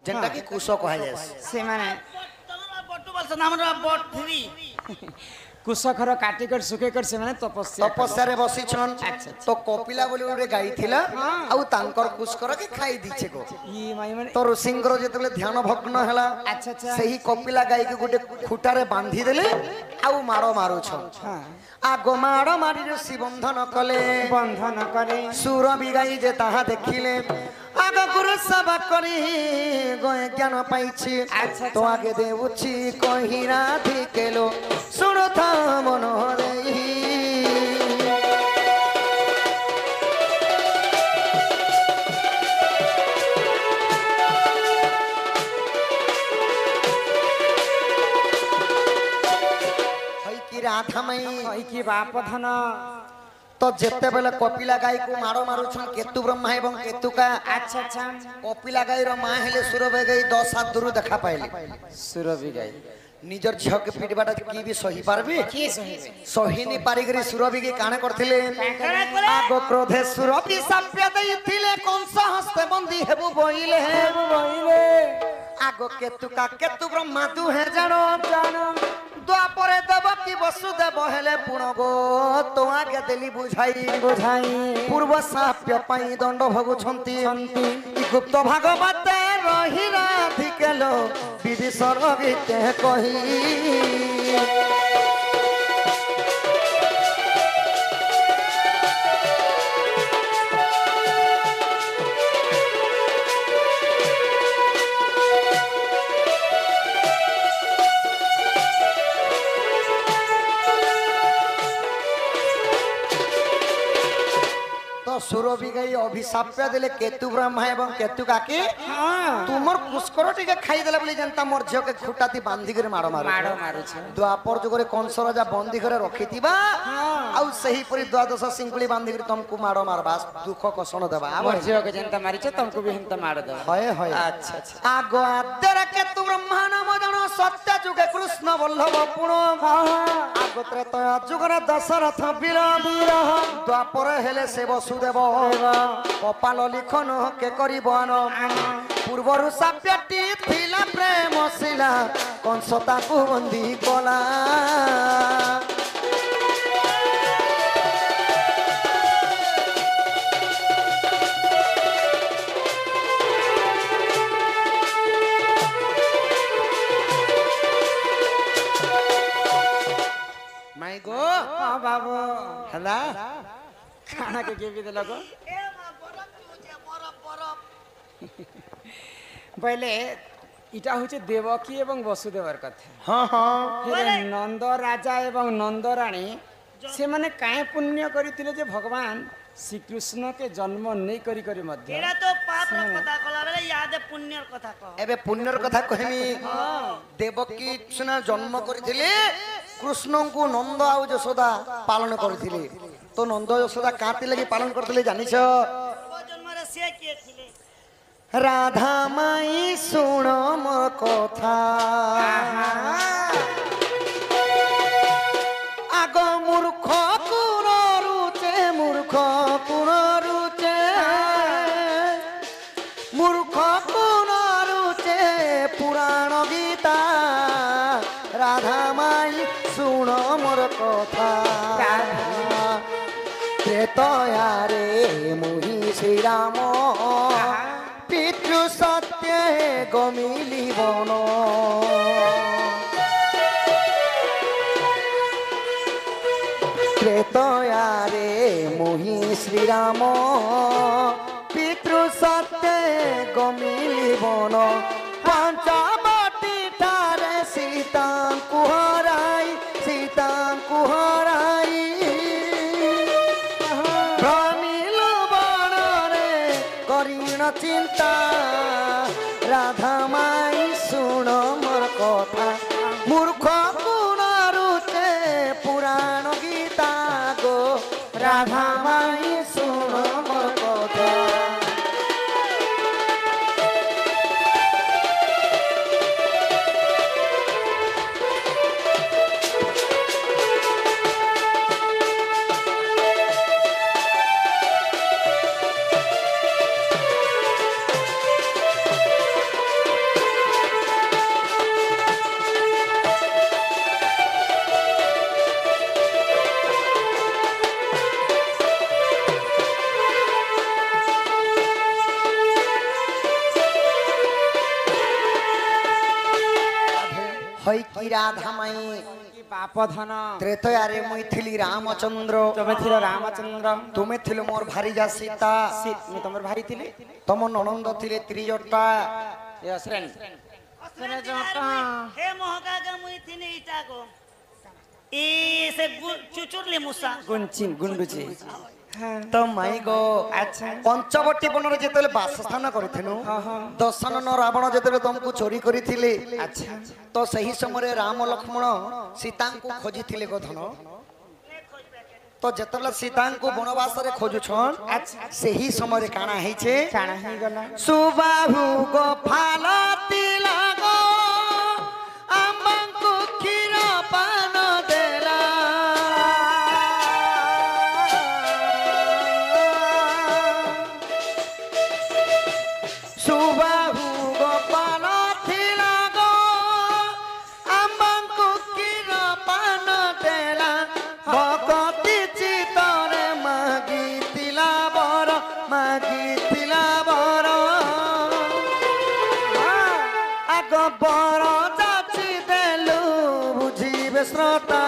जेंटा की कुश कहा जाए से माने बट्टू बस नाम बट थ्री कुशखर काटिकर सुखेकर से माने तपस्या तपस्या रे बसी छन अच्छा। तो कपिला बोली गोटे गाई थिला आउ तांकर कुशकर के खाई दीछे को ई माई माने तो ऋषिंकर जेतले ध्यान भग्न हला अच्छा अच्छा सही कपिला गाई के गोटे खुटारे बांधी देले आउ मारो मारू छन हां आगो मारो मारी ऋषि बंधन कले बंधन करे सुर बिगाई जे ताहा देखिले आग गुरु सब करी गए ज्ञान पाइछि अच्छा। तो आगे देउछि कहि राधि केलो सुन था मन देई हई की राधा मई ई की बाप धन तो जेते बेले कपिला गाई को मारो मारू छन केतु ब्रह्मा एवं केतु का अच्छा अच्छा कपिला गाई रो मां हेले सुरभे गई 10 हाथ दूर देखा पाइली सुरभि गाई निजर झियो के पिटबाटा की भी सही पारबी की सही सहीनी पारिगरी सुरभि के काने करथिले आगो क्रोधे सुरभि साप्य दैथिले कंस हस्ते बंदी हेबु बोइले बोइले आगो केतु ब्रह्मा तू है जानो द्वापरे देवकी वसुदेव हेले पुण गो तो आगे देली बुझाई पूर्व साप्य पाई दंड भगुछंती गुप्त भागवत रही राधिकेलो विदिशर गीते कही सुरभि गई अभिशाप्य देले केतु ब्रह्मा एवं केतु काकी तुमर पुष्कर टिके खाई देला बोली जनता मोर झियो के खुटाती बांधी करे मारो मारो द्वापर जुगरे कंस राजा बंदी करे रखितिबा आउ सही परि द्वादश सिंकुली बांधी करे तुमको मारो मारबा दुख कषण देबा मोर झियो के जनता मारी छ तुमको भी हिंता मार दे हय हय अच्छा अच्छा आगो आदर केतु ब्रह्मा नाम जण सत्य जुगे कृष्ण वल्लभ पुण आगो त्रेतया जुगरे दशरथ वीर द्वापर हेले से वसुदेव कपाल लिखन के करिबन पूर्वरु साप्यटी थिला प्रेम शिला कंस ताकू बंदी कला माई गो बाबू हला खाना के भी देला को ए मा बरफ तुझे बरफ पहले इटा होचे देवकी एवं वसुदेवर कथा हां हां फिर नंद राजा एवं नंद रानी से माने काहे पुण्य करितिले जे भगवान श्री कृष्ण के जन्म नहीं करी करी मध्य एरा तो पाप रो कथा कला बेले याद पुण्यर कथा कह एबे पुण्यर कथा कहमी देवकी सुना जन्म करथिले कृष्ण को नंद आउ यशोदा पालन करथिले तो नंद यशोदा काती लगी पालन करथिले जानिछ वो जन्म रे से के थिले राधा माई सुन मोर कथा आगो मूर्ख कुन रुचे मूर्ख कुन रुचे मूर्ख कुन रुचे पुराण गीता राधा माई सुन मोर कथा त्रेतया रे मुहि श्री राम पितृ सत्य गमिली बन त्रेतया रे मुहि श्री राम पितृ सत्य गमिली बन पंचवटी ठारे सीता कुहराई भ्रमिल बन रे करिण चिंता राधा माई सुन मोर कथा मूर्ख कुन रुचे पुराण गीता गो राधा माई सुन मोर कथा হই কি রাধা মাই কি বাপ ধন ত্রেতয়ারে মুই থিলি রামচন্দ্র তুমি ছিল রামচন্দ্র তুমি থিল মোর ভারিজা সীতা ମୁଁ ତମର ଭାଇ ଥିଲି ତମ ନଣନ୍ଦ ଥିଲେ ତ୍ରିଜଟା ଏ ଶ୍ରେଣୀ हे मोहका मुई थिने इटाको ए से चुचुरले मुसा ଗୁଞ୍ଚିନ୍ ଗୁଣ୍ଡୁଚି ତ ମାଇ ଗো ଆଚ୍ଛା ପଞ୍ଚବଟୀ ବନରେ ଯେତେବେଳେ ବାସସ୍ଥାନ କରିଥିଲୁ ଦଶାନନ ରାବଣ ଯେତେବେଳେ ତମକୁ ଚୋରି କରିଥିଲେ ଆଚ୍ଛା ତ ସେହି ସମୟରେ ରାମ ଲକ୍ଷ୍ମଣ ସୀତାଙ୍କୁ ଖୋଜିଥିଲେ ଗୋଧନ ତ ଯେତେବେଳେ ସୀତାଙ୍କୁ ବନବାସରେ ଖୋଜୁଛନ୍ ସେହି ସମୟରେ କାଣା ହେଇଛେ କାଣା ହେଇଗଲା ସୁବାହୁ ଗୋପାଳ ତିଲକ ଆମଙ୍କୁ କ୍ଷୀର ପାନ ଦେଲା ସୁବାହୁ ଗୋପାଳ ତିଲକ ଆମଙ୍କୁ କ୍ଷୀର ପାନ ଦେଲା ଭଗତି ଚିତରେ ମାଗିଥିଲା ବର ମାଗିଥିଲା ବର ଆଗ ବର ଯାଚି ଦେଲୁ ବୁଝିବେ ଶ୍ରୋତା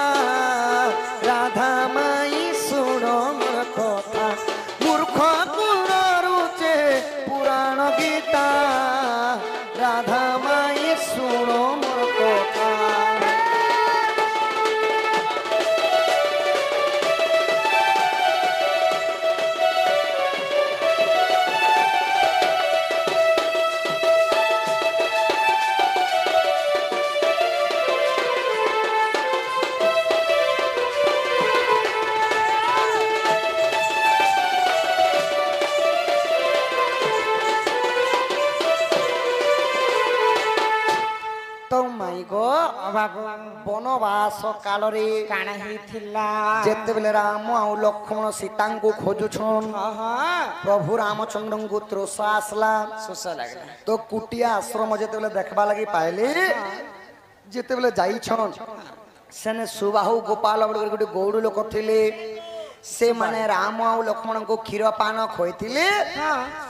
ରାଧା ମାଇ ଶୁଣ ମୋର କଥା ମୂର୍ଖ କୁରୁଚେ ପୁରାଣ ଗୀତା ରାଧା ମାଇ ଶୁଣ ମୋର କଥା ତ ମାଇ ଗୋ ବାବୁ ବନବାସ କାଳରେ କାଣା ହେଇଥିଲା ଯେତେବେଳେ ରାମ ଆଉ ଲକ୍ଷ୍ମଣ ସୀତାଙ୍କୁ ଖୋଜୁଛନ୍ ପ୍ରଭୁ ରାମଚନ୍ଦ୍ରଙ୍କୁ ତ୍ରୋଷ ଆସିଲା ଶୋଷ ଲାଗିଲା ତ କୁଟିଆ ଆଶ୍ରମ ଯେତେବେଳେ ଦେଖବା ଲାଗି ପାଇଲେ ଯେତେବେଳେ ଯାଇଛନ୍ ସେନେ ସୁବାହୁ ଗୋପାଳ ବୋଲି ଗୋଟେ ଗୌଡ଼ ଲୋକ ଥିଲେ ସେମାନେ ରାମ ଆଉ ଲକ୍ଷ୍ମଣଙ୍କୁ କ୍ଷୀର ପାନ ଖୋଇଥିଲେ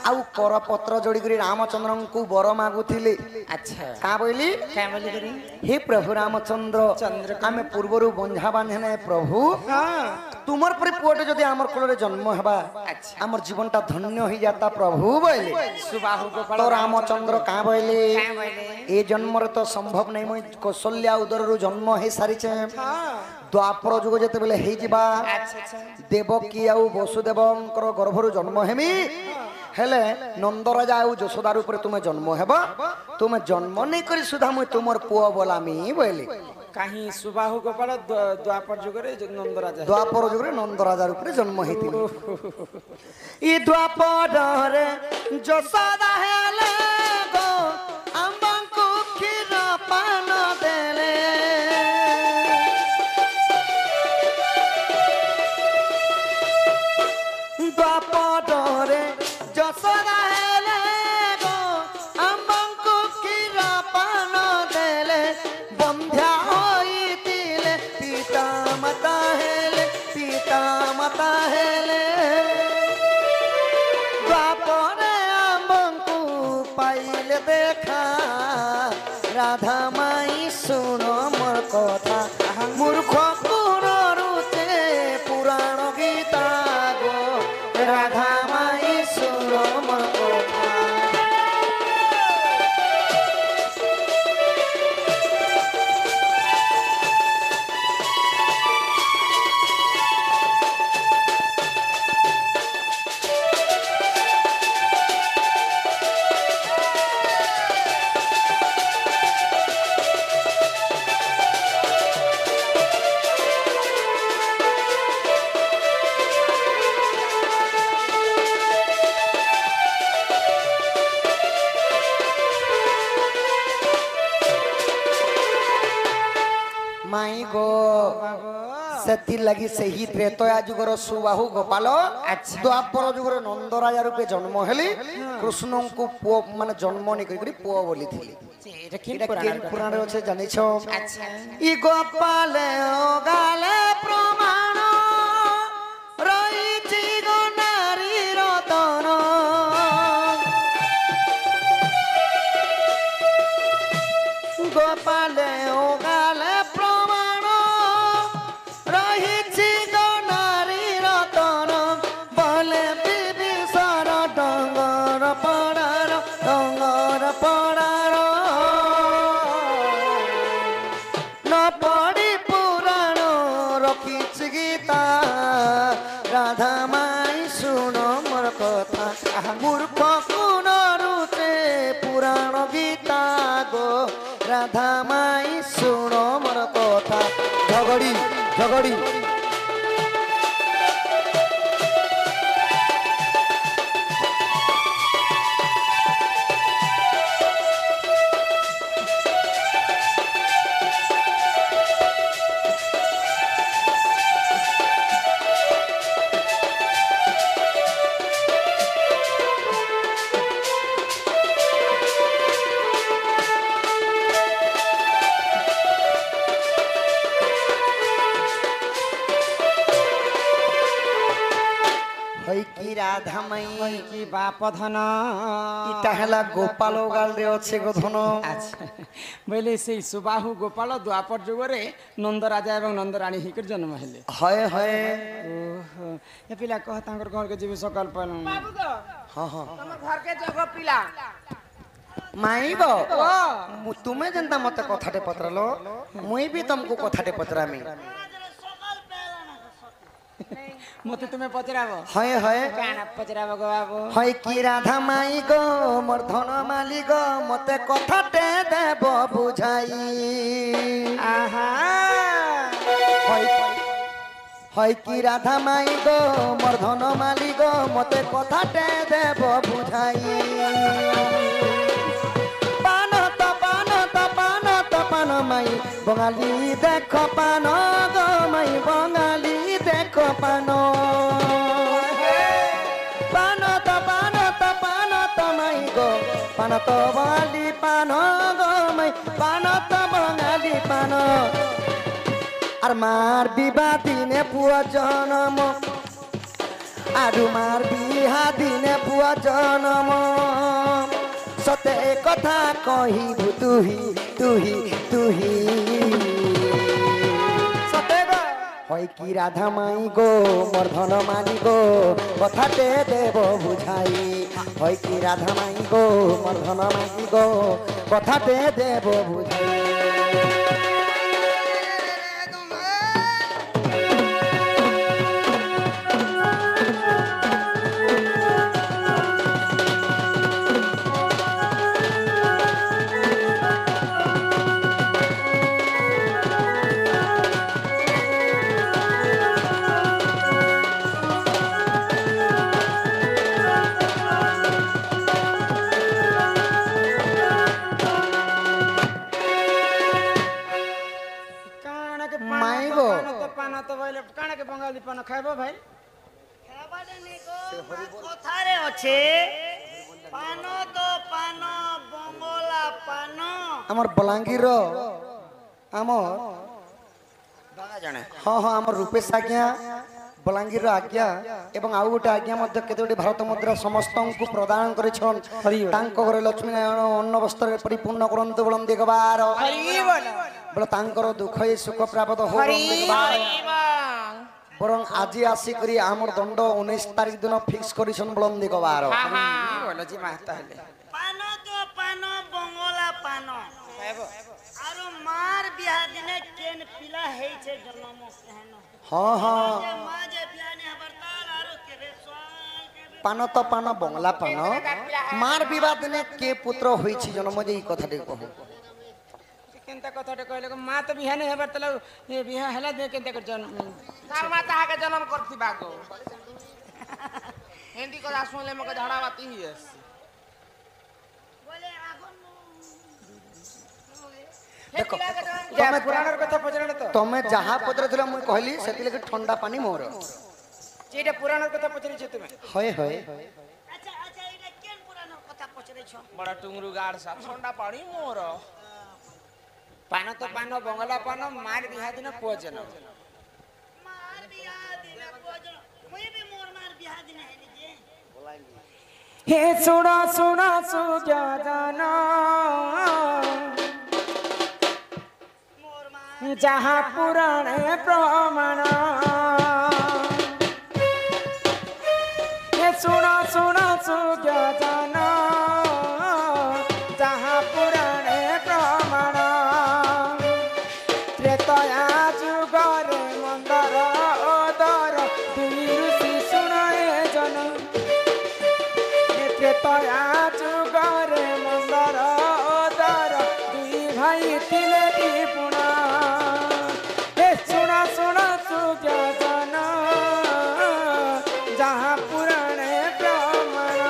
ଆଉ କରପତ୍ର ଯୋଡ଼ିକରି ରାମଚନ୍ଦ୍ରଙ୍କୁ ବର ମାଗୁଥିଲେ ଆଚ୍ଛା କାଁ ବୋଇଲି କାଁ ବୋଲିକରି हे प्रभु रामचंद्र आमे पूर्वरु बंझा बांधे प्रभु तुमर पर पुअटे जदि आमर कोलरे जन्म हेबा आमर जीवनटा धन्य हो जाता प्रभु बोले सुबाहु गोपाल तो रामचंद्र का बोले କାଁ ବୋଇଲେ ए जन्म रे तो संभव नहीं मैं कौशल्या उदररु जन्म हे सारिचे द्वापर जुग जेते बेले हे जिबा देवकी आउ वसुदेवंकर गर्भरु जन्म हेमी हेले नंदराजा आउ यशोदा रूप तुमे जन्म हेबा तुमे जन्म नहीं करी सुधा मुई तुमर पुआ बोलामी बोले କାହିଁ ସୁବାହୁ ଗୋପାଳ ଦ୍ୱାପର ଯୁଗରେ ନନ୍ଦରାଜା द्वापर जुग रे नंदराजा रूप जन्म हेतिले ई द्वापर रे यशोदा हेले गो अम्बांकु क्षीर पान देले द्वापर रे यशोदा हेले गो अम्बांकु क्षीर पान देले बंध्या होइतिले पिता माता हेले द्वापरे आम्बंकु पाइले देखा राधा माई सुनो मोर कथा मूर्ख कुरुचे पुराण गीता गो राधा माई सुनो मोर कथा माई गो सेतिर लगी सही त्रेतया जुगर सुबाहु गोपाल द्वापर जुगर नंदराजा रूपे जन्म हेली कृष्ण को पुओ माने जन्म नहीं करी पुओ बोली थी एटा केन पुराण रे अछि जानि छो ई गोपाल ओ गाले प्रमाण रहिछि गो नारी रतन गोपाल ओ রাধা মাই শুণ মোর কথা ঝগড়ি ঝগড়ি হই কি রাধা মাই কি বাপ ধন ইটা হেলা গোপাল গালরে আছে গো ধন আচ্ছা বলে সেই সুবাহু গোপাল দ্বাপর যুগরে নন্দ রাজা এবং নন্দরানী হিকর জন্ম হেলে হয় হয় ওহো এ পিলা কহ তাঙ্কর ঘরকে ଯିବି সকাল পাল হ্যাঁ হ্যাঁ ତମ ଘରକେ যাব ପିଲା মাইব তুমে যেন্তা মতে কথাটে পত্রালো মুই বি তমকু কথাটে পত্রামি মতে তুমি পচরাব হয় হয় কাଣା পচরাব গো বাবু হয় কি রাধা মাই গো মোর ধন মালি গো মতে কথাটে দেব বুঝাই আহা হয় হয় কি রাধা মাই গো মোর ধন মালি গো মতে কথাটে দেব বুঝাই পান তো পান তো পান তো পান মাই বঙালি দেখো পান গো মাই বঙালি দেখো পান পান তো পান তো পান তো মাই গো পান তো বঙালি পান গো মাই পান তো বঙালি পান আর মার বিবাহ দিনে পুয়া জনম আর মার বিহা দিনে পুয়া জনম সতে কথা কহিবু তুহি তুহি তুহি সতে গো হয় কি রাধা মাই গো মোর ধন মানি গো কথাতে দেব বুঝাই হয় কি রাধা মাই গো মোর ধন মানি গো কথাতে দেব বুঝাই পান তো বলে কাଣା কে বঙ্গালী পান খাইবো ভাই কথারে আছে পান তো পান বঙ্গলা পান আমার বলাঙ্গীর আমার হ্যাঁ হ্যাঁ আমার রূপেশ আজ্ঞা বଲାଙ୍ଗୀର ଆଜ୍ଞା ଏବଂ ଆଉ ଗୋଟେ ଆଜ୍ଞା ମଧ୍ୟ କେତୋଟି ଭାରତ ମୁଦ୍ରା ସମସ୍ତଙ୍କୁ ପ୍ରଦାନ କରିଛନ୍ ତାଙ୍କ ଘରେ ଲକ୍ଷ୍ମୀ ନାରାୟଣ ଅନ୍ନ ବସ୍ତ୍ରରେ ପରିପୂର୍ଣ୍ଣ କରନ୍ତୁ ବୋଲନ୍ତି ଗବାର ବୋଲେ ତାଙ୍କର ଦୁଃଖ ଏ ସୁଖ ପ୍ରାପ୍ତ ହଉ ବରଂ ଆଜି ଆସିକରି ଆମର ଦଣ୍ଡ 19 ତାରିଖ ଦିନ ଫିକ୍ସ କରିଛନ୍ ବୋଲନ୍ତି ଗବାର ପାନ ତ ପାନ ବଙ୍ଗଲା ପାନ ଆରୁ ମାର ବିହା ଦିନେ କେନ୍ ପିଲା ହେଇଛେ ଜନ୍ମ କେହନ ହଁ ହଁ ମା ଯେ ବିହା ନି ହବାର ତାର ଆରୁ କେବେ ସ୍ୱାଲ କେବେ ପାନ ତ ପାନ ବଙ୍ଗଲା ପାନ ମାର ବିବାହ ଦିନେ କେ ପୁତ୍ର ହୋଇଛି ଜନ୍ମ ଯେ ଏଇ କଥାଟି କହୁ କେନ୍ତା କଥାଟେ କହିଲେ ମା ତ ବିହା ନେଇ ହେବାର ତଲା ଏ ବିହା ହେଲା ଦେ କେନ୍ତା କରି ଜନ୍ମ ତାର ମା ତାହାକେ ଜନ୍ମ କରଥିବା ଗো ହିନ୍ଦୀ କଥା ଶୁଣିଲେ ମକେ ଝାଡ଼ା ବାତି ହି ଆସିଛି ବୋଲେ ଆଗୁନ ଦେଖ ପୁରାଣର କଥା ପଚାରିଲେ ତ ତମେ ଯାହା ପଚାରୁଥିଲ ମୁଁ କହିଲି ସେଥିଲାଗି ଥଣ୍ଡା ପାନି ମୋର ଯେଟା ପୁରାଣର କଥା ପଚାରିଛ ତୁମେ ହଏ ହଏ ଆଚ୍ଛା ଆଚ୍ଛା ଏଇଟା କେନ୍ ପୁରାଣ କଥା ପଚାରିଛ ବଡ଼ ଟୁଙ୍ଗରୁ ଗାଡ଼ ସା ଥଣ୍ଡା ପାଣି ମୋର ପାନ ତ ପାନ ବଙ୍ଗଲା ପାନ ମାର ବିହା ଦିନ ପୁଅ ଜନ୍ମ ମାର ବିହା ଦିନେ ପଜନ ମୁଇ ବି ମୋର ମାର ବିହା ଦିନେ ହେଲି ଯେ हे सुना सुना सुजाना मोर मार जहाँ पुराणे प्रमाण हे सुना सुना सुजाना जहाँ पुराणे प्रमाण त्रेतया जुगरे मंदर ओदर दुई ऋषि सुनाए जन त्रेतया जुगरे मंदर ओदर दुई ଯାଇଥିଲେ ଟିପୁଣା ଏ ଶୁଣ ଶୁଣ ସୁଜ୍ଞାନ ଯାହା ପୁରାଣେ ପ୍ରମାଣ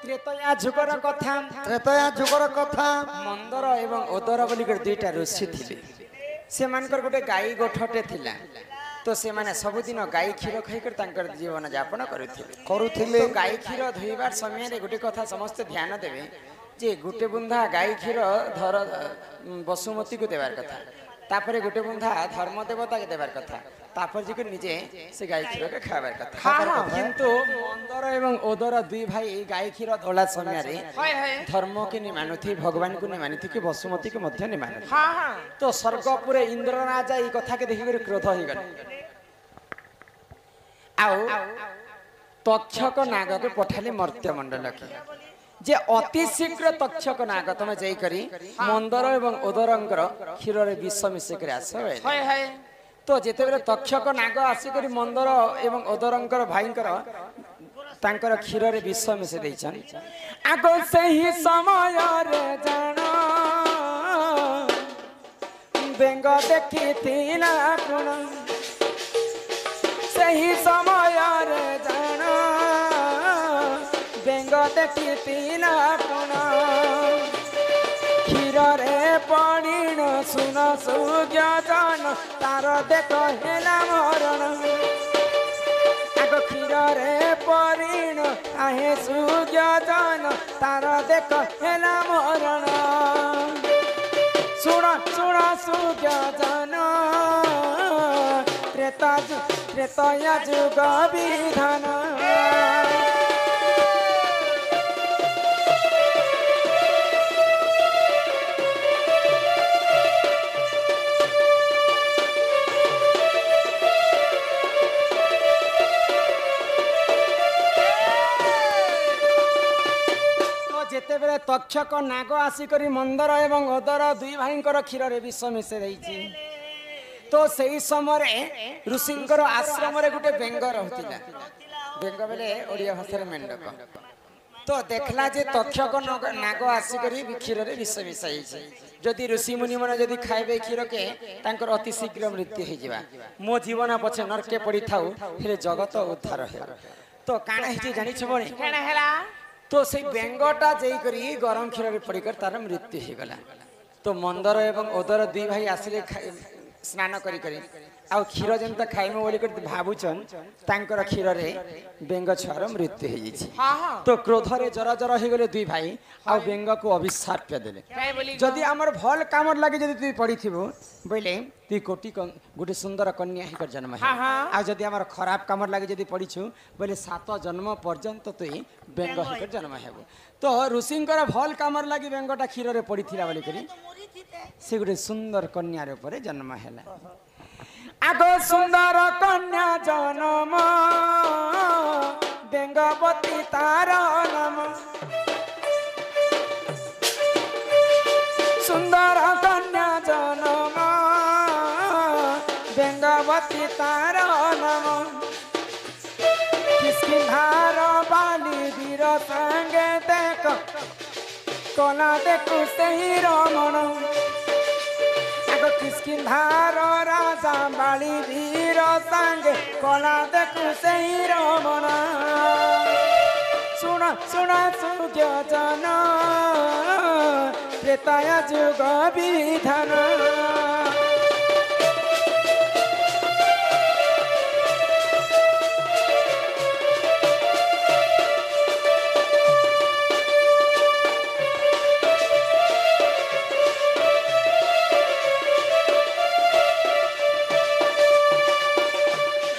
ତ୍ରେତୟା ଯୁଗର କଥା ତ୍ରେତୟା ଯୁଗର କଥା ମନ୍ଦର ଏବଂ ଓଦର ବୋଲି ଦୁଇଟା ଋଷି ଥିଲେ ସେମାନଙ୍କର ଗୋଟେ ଗାଈ ଗୋଠଟେ ଥିଲା ତ ସେମାନେ ସବୁଦିନ ଗାଈ କ୍ଷୀର ଖାଇକରି ତାଙ୍କର ଜୀବନ ଯାପନ କରୁଥିଲେ ତ ଗାଈ କ୍ଷୀର ଧୋଇବାର ସମୟରେ ଗୋଟେ କଥା ସମସ୍ତେ ଧ୍ୟାନ ଦେବେ ଯେ ଗୋଟେ ବୁନ୍ଦା ଗାଈ କ୍ଷୀର ଧର ବସୁମତୀକୁ ଦେବାର କଥା ତାପରେ ଗୋଟେ ବୁନ୍ଦା ଧର୍ମ ଦେବତାକୁ ଦେବାର କଥା ତାପରେ ଯେ ନିଜେ ସେ ଗାଈ କ୍ଷୀରকে ଖାଇବାର କଥା କିନ୍ତୁ ମନ୍ଦର ଏବଂ ଓଦର ଦୁଇ ଭାଇ ଗାଈ କ୍ଷୀର ଧୋଲା ସମୟରେ ଧର୍ମକୁ ନି ମାନୁଥି ଭଗବାନକୁ ନି ମାନୁଥି କି ବସୁମତୀକୁ ମଧ୍ୟ ନି ମାନୁଥି ତ ସ୍ୱର୍ଗପୁରେ ଇନ୍ଦ୍ର ରାଜା এই কথাকে ଦେଖିକରି କ୍ରୋଧ ହେଇଗଲେ ଆଉ ତକ୍ଷକ ନାଗକୁ ପଠାଲି ମର୍ତ୍ତ୍ୟ ମଣ୍ଡଳକୁ যে অতি শীঘ্র তক্ষক নাগ তুমি যাইকরি মন্দর এবং ওদরঙ্কর ক্ষীরের বিষ মিশিকি আস তো যেতবে তক্ষক নাগ আসিকি মন্দর এবং ওদরঙ্কর ভাইঙ্কর তাঙ্কর ক্ষীরের বিষ মিশাই দিয়েছেন আগ সেই সমୟରେ জাণ বেঙ্গ দেখিলা কোণ সেই সমୟରେ জাণ বেঙ্গ দেখিলা কোণ ক্ষীরে পড়িণ শুন সুজ্ঞান তার দেখ হেলা মরণ আগ ক্ষীরে পড়িণ আহে সুজ্ঞান তার দেখ হেলা মরণ শুণ শুণ সুজ্ঞান ত্রেতয়া যুগ বিধান যেতবে তক্ষক নাগ আসিকরি মন্দর এবং ওদর দুই ভাইঙ্কর ক্ষীরের বিষ মিশাই দিয়েছি তো সেই সময় ঋষিঙ্কর আশ্রমরে গোটে বেঙ্গ রহুলা বেঙ্গ বেলে ওড়িয়া ভাষার মেন্ডক তো দেখলা যে তক্ষক নাগ আসিকরি ক্ষীরের বিষ মিশাইছে যদি ঋষি মুনি মানে যদি খাইবে ক্ষীরকে তাঙ্কর অতি শীঘ্র মৃত্যু হয়ে যাবা মো জীবন পছে নরকে পড়ি থাও হেলে জগত উদ্ধার হেবা তো কাଣା হইছে জানিছ বনি কাଣା হেলা তো সেই বেঙ্গটা যাইকরি গরম ক্ষীরের পড়িকর তার মৃত্যু হয়ে গলা তো মন্দর এবং ওদর দুই ভাই আসলে স্নান করি আউ ক্ষীর যেন খাইমু বলি ভাবুছন তাঙ্কর ক্ষীরে বেঙ্গ ছুয়ার মৃত্যু হয়ে যাইছে তো ক্রোধরে জরা জরা হয়ে গেলে দুই ভাই আউ বেঙ্গকু অভিশাপ দেলে যদি আমার ভাল কামর লাগে যদি তুই পড়িথিব বইলে তুই কোটি গোটে সুন্দর কন্যা হিকর জন্ম হে আর যদি আমার খারাপ কামর লাগে যদি পড়িছু বইলে 7 জন্ম পর্যন্ত তুই বেঙ্গ হিকর জন্ম হেব তো ঋষিঙ্কর ভাল কামর লাগি বেঙ্গটা ক্ষীরে পড়িথিলা বলি করি সে গোটে সুন্দর কন্যার উপরে জন্ম হেলা আগ সুন্দর কন্যা জন্ম বেঙ্গবতী তার নাম সুন্দর কন্যা জন্ম বেঙ্গবতী তার নাম কিষ্কিন্ধার বালি বীর সঙ্গে দেখ কলা দেখু সেই রমণ কিষ্কিন্ধার রাজা বালি বীর সঙ্গে কলা দেখু সেই রমণ শুণ শুণ সুজ্ঞান ত্রেতয়া যুগ বিধান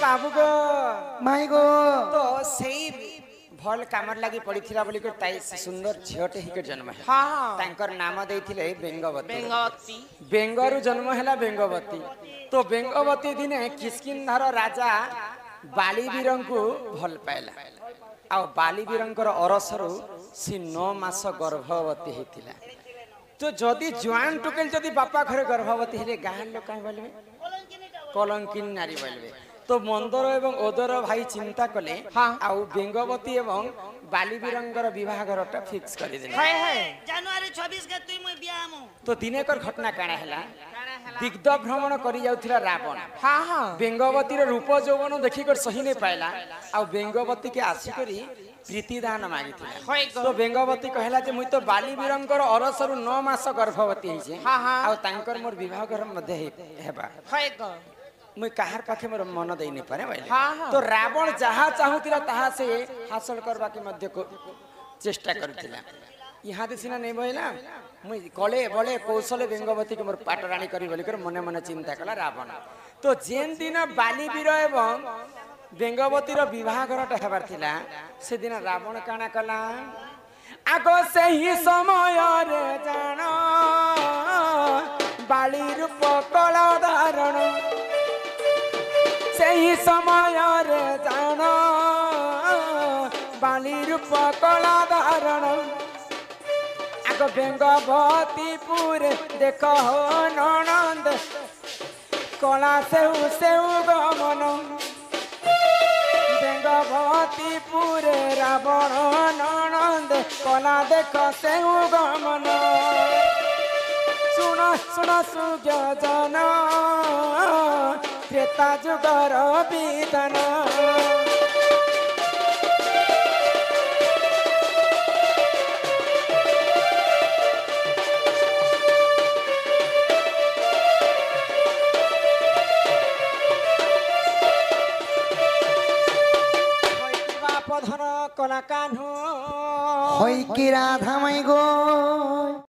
বাবু গো মাই গো তো সেই ভাল কামর লাগি পড়িছিলা বলি তাই সুন্দর ঝিওটে হিকে জন্ম হেলা তাঙ্কর নাম দেইছিলে বেঙ্গবতী বেঙ্গরু জন্ম হেলা বেঙ্গবতী তো বেঙ্গবতী দিনে কিষ্কিন্ধার রাজা ବାଲିବୀରଙ୍କୁ ଭଲ ପାଇଲା ଆଉ ବାଲିବୀରଙ୍କର ଅରସରୁ ସେ 9 ମାସ ଗର୍ଭବତୀ ହେଇଥିଲା। ତ ଯଦି ଜୁଆନ୍ ଟୁକେଲ ଯଦି ବାପା ଘରେ ଗର୍ଭବତୀ ହେଲେ ଗାଁ ଲୋକ କାହିଁ ବୋଲବେ କଲଙ୍କିନ ନାରୀ ବୋଲବେ। ତ ମନ୍ଦର ଏବଂ ଓଦର ଭାଇ ଚିନ୍ତା କଲେ ଆଉ ବେଙ୍ଗବତୀ ଏବଂ ବାଲିବୀରଙ୍କର ବିବାହଘରଟା ଫିକ୍ସ କରିଦେଲେ। ଜାନୁଆରୀ 26 के तुई मुई बिया हमु ତ ଦିନେକର ଘଟଣା କାଣା ହେଲା ଦିଗ୍ଧ ଭ୍ରମଣ କରି ଯାଉଥିଲା ରାବଣ ବେଙ୍ଗବତୀର ରୂପ ଯୌବନ ଦେଖିକରି ସହି ନେଇ ପାଇଲା ଆଉ ବେଙ୍ଗବତୀକେ ଆସିକରି ପ୍ରୀତିଦାନ ମାଗିଥିଲା। ତ ବେଙ୍ଗବତୀ କହିଲା ଯେ ମୁଇଁ ତ ବାଲିବୀରଙ୍କର ଅରସରୁ 9 ମାସ ଗର୍ଭବତୀ ହେଇଛି ଆଉ ତାଙ୍କର ମୋର ବିବାହଘର ମଧ୍ୟ ହେବା ମୁଇଁ କାହାର ପାଖେ ମୋର ମନ ଦେଇ ନି ପାରେ ବୋଇଲେ। ତ ରାବଣ ଯାହା ଚାହୁଁଥିଲା ତାହା ସେ ହାସଲ କରବାକେ ମଧ୍ୟ ଚେଷ୍ଟା କରୁଥିଲା। ଇହାଦେ ସିନା ନେଇ ବୋଇଲା ମୁଇଁ କଳେ ବଳେ କୌଶଳେ ବେଙ୍ଗବତୀকে ମୋର ପାଟରାଣୀ କରି ବୋଲିକରି ମନେ ମନେ ଚିନ୍ତା କଲା ରାବଣ। ତ ଯେନ୍ ଦିନ ବାଲିବୀର ଏବଂ ବେଙ୍ଗବତୀର ବିବାହଘରଟା ହେବାର ଥିଲା ସେଦିନ ରାବଣ କାଣା କଲା ଆଗ ସେହି ସମୟରେ ଜାଣ ବାଲି ରୂପ କଳା ଧାରଣ ସେହି ସମୟରେ ଜାଣ ବାଲି ରୂପ କଳା ଧାରଣ ଆଗ ବେଙ୍ଗବତୀପୁରେ ଦେଖ ହୋ ନଣନ୍ଦ କଳା ସେଉ ସେଉ ଗମନ ବେଙ୍ଗବତୀପୁରେ ରାବଣ ନଣନ୍ଦ କଳା ଦେଖ ସେଉ ଗମନ ଶୁଣ ଶୁଣ ସୁଜ୍ଞଜନ ତ୍ରେତା ଯୁଗର ବିଧାନ হই কি রাধা মাই গো